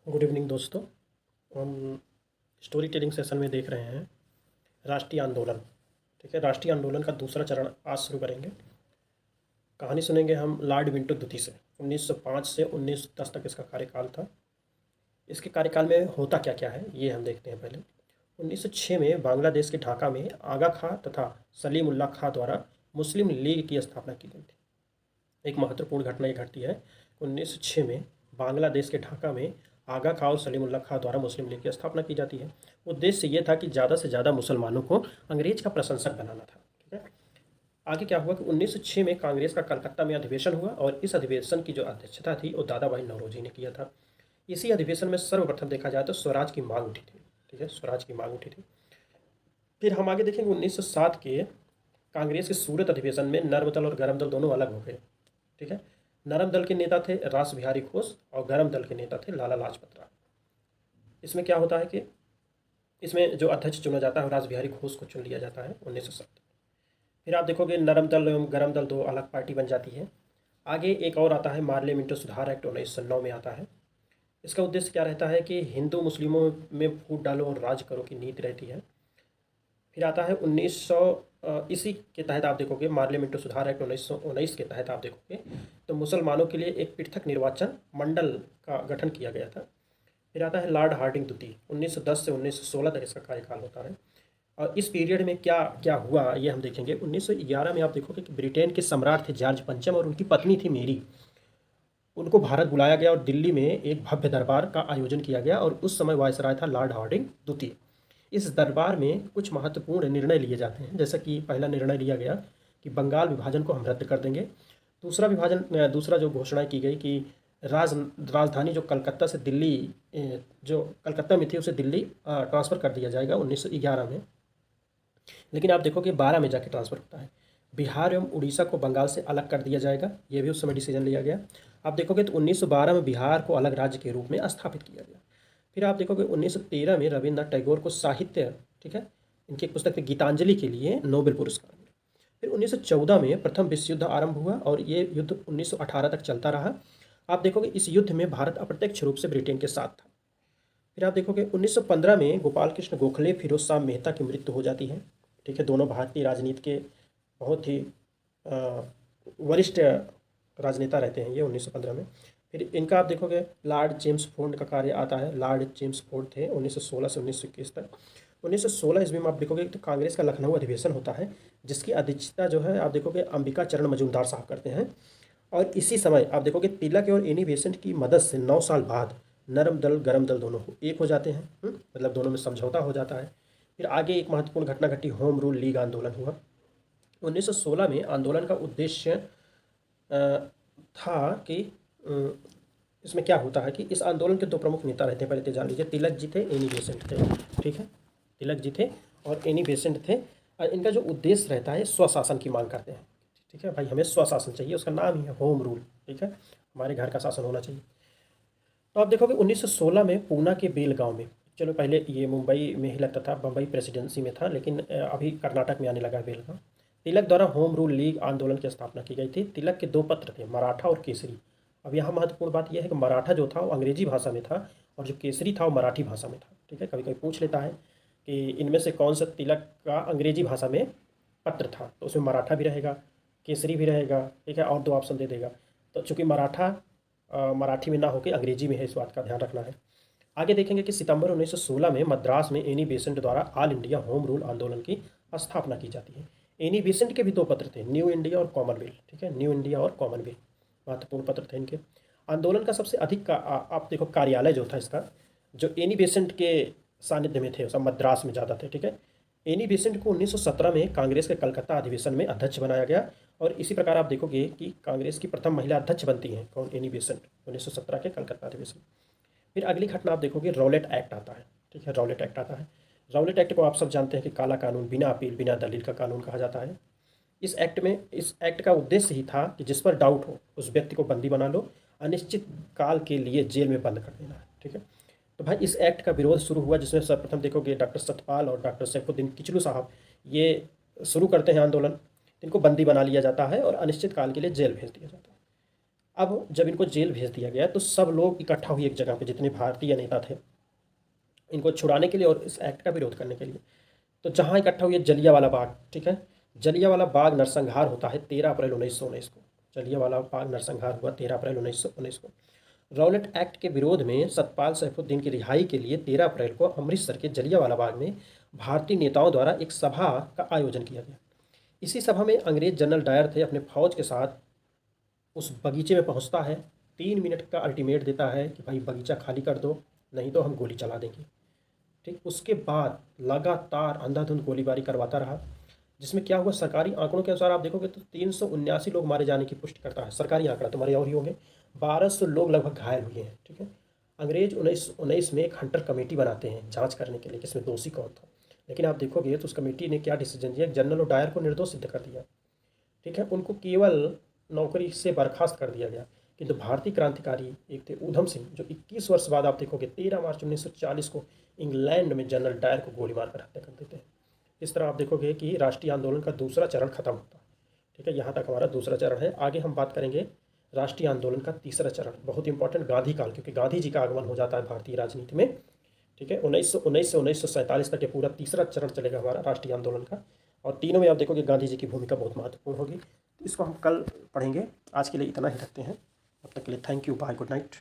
Good evening दोस्तों। हम story telling session में देख रहे हैं राष्ट्रीय आंदोलन। ठीक है, राष्ट्रीय आंदोलन का दूसरा चरण आज शुरू करेंगे। कहानी सुनेंगे हम लॉर्ड विंटो द्वितीय से। 1905 से 1910 तक इसका कार्यकाल था। इसके कार्यकाल में होता क्या क्या है ये हम देखते हैं पहले। 1906 में बांग्लादेश के ढाका में आगा खां तथा सलीम उल्लाह खां द्वारा मुस्लिम लीग की स्थापना की गई थी। एक महत्वपूर्ण घटना ये घटती है। 1906 में बांग्लादेश के ढाका में आगा खां और सलीमुल्लाह खां द्वारा मुस्लिम लीग की स्थापना की जाती है। उद्देश्य ये था कि ज़्यादा से ज़्यादा मुसलमानों को अंग्रेज का प्रशंसक बनाना था। ठीक है, आगे क्या हुआ कि 1906 में कांग्रेस का कलकत्ता में अधिवेशन हुआ और इस अधिवेशन की जो अध्यक्षता थी वो दादा भाई नौरोजी ने किया था। इसी अधिवेशन में सर्वप्रथम देखा जाए तो स्वराज की मांग उठी थी। ठीक है, स्वराज की मांग उठी थी। फिर हम आगे देखेंगे 1907 के कांग्रेस के सूरत अधिवेशन में नर्म दल और गरम दल दोनों अलग हो गए। ठीक है, नरम दल के नेता थे रास बिहारी घोष और गरम दल के नेता थे लाला लाजपत राय। इसमें क्या होता है कि इसमें जो अध्यक्ष चुना जाता है रास बिहारी घोष को चुन लिया जाता है 1907। फिर आप देखोगे नरम दल एवं गरम दल दो अलग पार्टी बन जाती है। आगे एक और आता है मार्ले मिंटो सुधार एक्ट 1909 में आता है। इसका उद्देश्य क्या रहता है कि हिंदू मुस्लिमों में फूट डालो और राज करो की नीति रहती है। फिर आता है 1900, इसी के तहत आप देखोगे मार्ले मिंटो सुधार एक्ट 1919 के तहत आप देखोगे तो मुसलमानों के लिए एक पृथक निर्वाचन मंडल का गठन किया गया था। फिर आता है लॉर्ड हार्डिंग द्वितीय। 1910 से 1916 तक इसका कार्यकाल होता है। और इस पीरियड में क्या क्या हुआ ये हम देखेंगे। 1911 में आप देखोगे कि ब्रिटेन के सम्राट थे जॉर्ज पंचम और उनकी पत्नी थी मेरी। उनको भारत बुलाया गया और दिल्ली में एक भव्य दरबार का आयोजन किया गया और उस समय वायसराय था लॉर्ड हार्डिंग द्वितीय। इस दरबार में कुछ महत्वपूर्ण निर्णय लिए जाते हैं, जैसा कि पहला निर्णय लिया गया कि बंगाल विभाजन को हम रद्द कर देंगे। दूसरा जो घोषणा की गई कि राजधानी जो कलकत्ता से दिल्ली, जो कलकत्ता में थी उसे दिल्ली ट्रांसफ़र कर दिया जाएगा 1911 में। लेकिन आप देखो कि 12 में जाके ट्रांसफ़र होता है। बिहार एवं उड़ीसा को बंगाल से अलग कर दिया जाएगा, ये भी उस समय डिसीजन लिया गया। आप देखोगे तो 1912 में बिहार को अलग राज्य के रूप में स्थापित किया गया। फिर आप देखोगे 1913 में रविन्द्रनाथ टैगोर को साहित्य, ठीक है, इनकी एक पुस्तक में गीतांजलि के लिए नोबेल पुरस्कार मिला। फिर 1914 में प्रथम विश्व युद्ध आरंभ हुआ और ये युद्ध 1918 तक चलता रहा। आप देखोगे इस युद्ध में भारत अप्रत्यक्ष रूप से ब्रिटेन के साथ था। फिर आप देखोगे 1915 में गोपाल कृष्ण गोखले फिरोज शाह मेहता की मृत्यु हो जाती है। ठीक है, दोनों भारतीय राजनीति के बहुत ही वरिष्ठ राजनेता रहते हैं ये 1915 में। फिर इनका आप देखोगे लॉर्ड जेम्स फोर्ड का कार्य आता है। लॉर्ड जेम्स फोर्ड थे 1916 से 1921 तक। 1916 ईस्वी में आप देखोगे तो कांग्रेस का लखनऊ अधिवेशन होता है, जिसकी अध्यक्षता जो है आप देखोगे अंबिका चरण मजूमदार साहब करते हैं। और इसी समय आप देखोगे तिलक और एनी बेसेंट की मदद से 9 साल बाद नरम दल गरम दल दोनों एक हो जाते हैं। मतलब दोनों में समझौता हो जाता है। फिर आगे एक महत्वपूर्ण घटना घटी, होम रूल लीग आंदोलन हुआ 1916 में। आंदोलन का उद्देश्य था कि इसमें क्या होता है कि इस आंदोलन के दो प्रमुख नेता रहते हैं, पहले तो जान लीजिए। तिलक जी थे, एनी बेसेंट थे। ठीक है, तिलक जी थे और एनी बेसेंट थे। और इनका जो उद्देश्य रहता है स्वशासन की मांग करते हैं। ठीक है भाई, हमें स्वशासन चाहिए, उसका नाम ही है होम रूल। ठीक है, हमारे घर का शासन होना चाहिए। तो आप देखोगे 1916 में पूना के बेलगांव में, चलो पहले ये मुंबई में ही लगता था, बम्बई प्रेसिडेंसी में था, लेकिन अभी कर्नाटक में आने लगा बेलगांव। तिलक द्वारा होम रूल लीग आंदोलन की स्थापना की गई थी। तिलक के दो पत्र थे, मराठा और केसरी। अब यहाँ महत्वपूर्ण बात यह है कि मराठा जो था वो अंग्रेजी भाषा में था और जो केसरी था वो मराठी भाषा में था। ठीक है, कभी कभी पूछ लेता है कि इनमें से कौन सा तिलक का अंग्रेजी भाषा में पत्र था, तो उसमें मराठा भी रहेगा, केसरी भी रहेगा। ठीक है, और दो ऑप्शन दे देगा। तो चूँकि मराठा मराठी में ना होकर अंग्रेजी में है, इस बात का ध्यान रखना है। आगे देखेंगे कि सितंबर 1916 में मद्रास में एनी बेसेंट द्वारा ऑल इंडिया होम रूल आंदोलन की स्थापना की जाती है। एनी बेसेंट के भी दो पत्र थे, न्यू इंडिया और कॉमनवेल्थ। ठीक है, न्यू इंडिया और कॉमनवेल्थ महत्वपूर्ण पत्र थे इनके। आंदोलन का सबसे अधिक का आप देखो कार्यालय जो था इसका, जो एनी बेसेंट के सानिध्य में थे, सब मद्रास में ज़्यादा थे। ठीक है, एनी बेसेंट को 1917 में कांग्रेस के कलकत्ता अधिवेशन में अध्यक्ष बनाया गया और इसी प्रकार आप देखोगे कि कांग्रेस की प्रथम महिला अध्यक्ष बनती हैं कौन, एनी बेसेंट, 1917 के कलकत्ता अधिवेशन। फिर अगली घटना आप देखोगे रॉलेट एक्ट आता है। ठीक है, रॉलेट एक्ट आता है। रॉलेट एक्ट को आप सब जानते हैं कि काला कानून, बिना अपील बिना दलील का कानून कहा जाता है। इस एक्ट का उद्देश्य ही था कि जिस पर डाउट हो उस व्यक्ति को बंदी बना लो, अनिश्चित काल के लिए जेल में बंद कर देना है। ठीक है, तो भाई इस एक्ट का विरोध शुरू हुआ, जिसमें सर्वप्रथम देखोगे डॉक्टर सतपाल और डॉक्टर सैफुद्दीन किचलू साहब ये शुरू करते हैं आंदोलन। इनको बंदी बना लिया जाता है और अनिश्चित काल के लिए जेल भेज दिया जाता है। अब जब इनको जेल भेज दिया गया तो सब लोग इकट्ठा हुए एक जगह पे, जितने भारतीय नेता थे, इनको छुड़ाने के लिए और इस एक्ट का विरोध करने के लिए। तो जहाँ इकट्ठा हुए जलियांवाला बाग, ठीक है, जलियांवाला बाग नरसंहार होता है 13 अप्रैल 1919 को। जलियांवाला बाग नरसंहार हुआ 13 अप्रैल 1919 को। रॉलेट एक्ट के विरोध में सतपाल सैफुद्दीन की रिहाई के लिए 13 अप्रैल को अमृतसर के जलियांवाला बाग में भारतीय नेताओं द्वारा एक सभा का आयोजन किया गया। इसी सभा में अंग्रेज जनरल डायर थे अपने फौज के साथ उस बगीचे में पहुंचता है, 3 मिनट का अल्टीमेट देता है कि भाई बगीचा खाली कर दो, नहीं तो हम गोली चला देंगे। ठीक, उसके बाद लगातार अंधाधुंध गोलीबारी करवाता रहा, जिसमें क्या हुआ, सरकारी आंकड़ों के अनुसार आप देखोगे तो 379 लोग मारे जाने की पुष्टि करता है सरकारी आंकड़ा, तुम्हारे और ही होंगे। 1200 लोग लगभग घायल हुए हैं। ठीक है, अंग्रेज 1919 में एक हंटर कमेटी बनाते हैं जांच करने के लिए कि इसमें दोषी कौन था। लेकिन आप देखोगे तो उस कमेटी ने क्या डिसीजन दिया, जनरल और डायर को निर्दोष सिद्ध कर दिया। ठीक है, उनको केवल नौकरी से बर्खास्त कर दिया गया। किंतु भारतीय क्रांतिकारी एक थे ऊधम सिंह, जो 21 वर्ष बाद आप देखोगे 13 मार्च 1940 को इंग्लैंड में जनरल डायर को गोली मारकर हत्या कर देते हैं। इस तरह आप देखोगे कि राष्ट्रीय आंदोलन का दूसरा चरण खत्म होता है। ठीक है, यहाँ तक हमारा दूसरा चरण है। आगे हम बात करेंगे राष्ट्रीय आंदोलन का तीसरा चरण, बहुत इंपॉर्टेंट, गांधी काल, क्योंकि गांधी जी का आगमन हो जाता है भारतीय राजनीति में। ठीक है, 1919 से 1947 तक ये पूरा तीसरा चरण चलेगा हमारा राष्ट्रीय आंदोलन का। और तीनों में आप देखोगे गांधी जी की भूमिका बहुत महत्वपूर्ण होगी। इसको हम कल पढ़ेंगे। आज के लिए इतना ही रखते हैं, तब तक के लिए thank you, bye, good night.